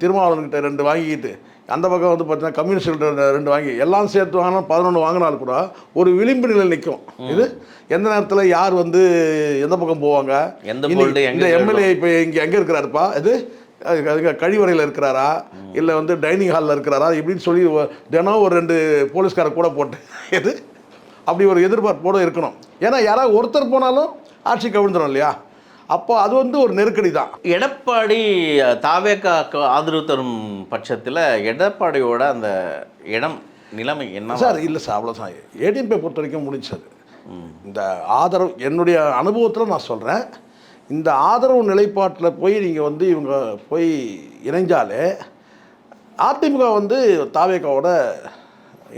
திருமாவளவன்கிட்ட 2 வாங்கிக்கிட்டு அந்த பக்கம் வந்து பார்த்தீங்கன்னா கம்யூனிஸ்ட்கிட்ட 2 வாங்கி எல்லாம் சேர்த்து வாங்கினா 11 வாங்கினாலும் கூட ஒரு விளிம்பு நிலை நிற்கும். இது எந்த நேரத்தில் யார் வந்து எந்த பக்கம் போவாங்க, இந்த எம்எல்ஏ இப்போ இங்கே எங்கே இருக்கிறாருப்பா, இது அதுக்கு கழிவறையில் இருக்கிறாரா இல்லை வந்து டைனிங் ஹாலில் இருக்கிறாரா இப்படின்னு சொல்லி தினம் ஒரு 2 போலீஸ்காரை கூட போட்டு இது அப்படி ஒரு எதிர்பார்ப்போடு இருக்கணும். ஏன்னா யாராவது ஒருத்தர் போனாலும் ஆட்சி கவிழ்ந்துடும் இல்லையா? அப்போ அது வந்து ஒரு நெருக்கடி தான். எடப்பாடி தாவேக்காக்கு ஆதரவு தரும் பட்சத்தில் எடப்பாடியோட அந்த நிலைமை என்ன சார்? இல்லை சார், அவ்வளோதான். ஏடிஎம்பே பொறுத்த வரைக்கும் முடிஞ்சது. இந்த ஆதரவு என்னுடைய அனுபவத்தில் நான் சொல்கிறேன், இந்த ஆதரவு நிலைப்பாட்டில் போய் நீங்கள் வந்து இவங்க போய் இணைஞ்சாலே அதிமுக வந்து தாவேக்காவோட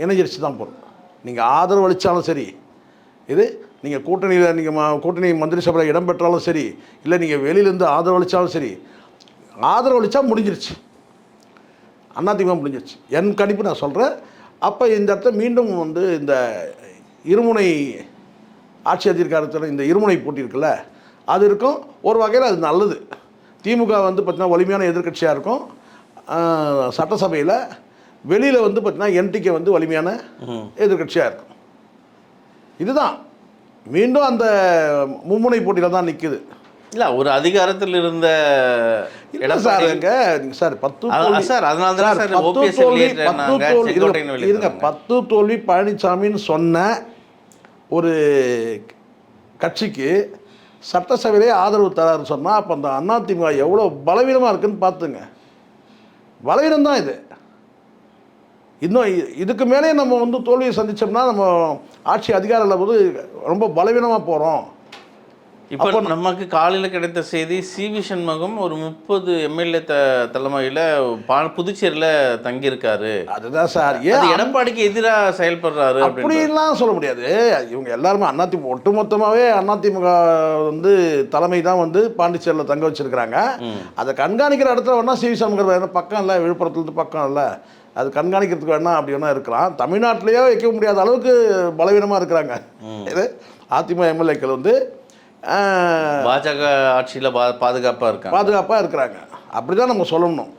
இணைஞ்சிருச்சு தான் போகும். நீங்கள் ஆதரவு அளித்தாலும் சரி, இது நீங்கள் கூட்டணியில் நீங்கள் கூட்டணி மந்திரி சபையில் இடம் பெற்றாலும் சரி, இல்லை நீங்கள் வெளியிலேருந்து ஆதரவு அளித்தாலும் சரி, ஆதரவு அளித்தா முடிஞ்சிருச்சு, அதிமுக முடிஞ்சிருச்சு என் கணிப்பு நான் சொல்கிறேன். அப்போ இந்த இடத்த மீண்டும் வந்து இந்த இருமுனை ஆட்சி அதிகாரத்தில் இந்த இருமுனை போட்டி இருக்குல்ல, அது இருக்கும். ஒரு வகையில் அது நல்லது. திமுக வந்து பார்த்திங்கன்னா வலிமையான எதிர்க்கட்சியாக இருக்கும் சட்டசபையில், வெளியில் வந்து பார்த்திங்கன்னா என்டிகே வந்து வலிமையான எதிர்க்கட்சியாக இருக்கும். இதுதான் மீண்டும் அந்த மும்முனை போட்டியில் தான் நிற்குது. இல்லை, ஒரு அதிகாரத்தில் இருந்த இடம் சார் எங்க சார் 10 சார், அதனால தான் சார் இருங்க 10 தோல்வி பழனிசாமின்னு சொன்ன ஒரு கட்சிக்கு சட்டசபையிலே ஆதரவு தராருன்னு சொன்னால் அப்போ அந்த அதிமுக எவ்வளோ பலவீனமாக இருக்குன்னு பார்த்துங்க. பலவீனம் தான் இது. இன்னும் இதுக்கு மேலே நம்ம வந்து தோல்வியை சந்தித்தோம்னா நம்ம ஆட்சி அதிகாரில் வந்து ரொம்ப பலவீனமாக போகிறோம். இப்போ நமக்கு காலையில் கிடைத்த செய்தி, சிவி சண்முகம் ஒரு 30 எம்எல்ஏ தலைமையில் புதுச்சேரியில் தங்கியிருக்காரு. அதுதான் சார், ஏன் எடப்பாடிக்கு எதிராக செயல்படுறாரு அப்படின்லாம் சொல்ல முடியாது. இவங்க எல்லாருமே அதிமுக ஒட்டுமொத்தமாகவே அதிமுக வந்து தலைமை தான் வந்து பாண்டிச்சேரியில் தங்க வச்சுருக்கிறாங்க. அதை கண்காணிக்கிற இடத்துல வேணால் சிவி சண்முகம் பக்கம் இல்லை, விழுப்புரத்துலேருந்து பக்கம் இல்லை, அது கண்காணிக்கிறதுக்கு வேணா அப்படி வேணா இருக்கலாம். தமிழ்நாட்டிலேயே வைக்க முடியாத அளவுக்கு பலவீனமாக இருக்கிறாங்க இது அதிமுக எம்எல்ஏக்கள் வந்து. பாஜக ஆட்சியில் பாதுகாப்பாக இருக்கிறாங்க. அப்படி தான் நம்ம சொல்லணும்.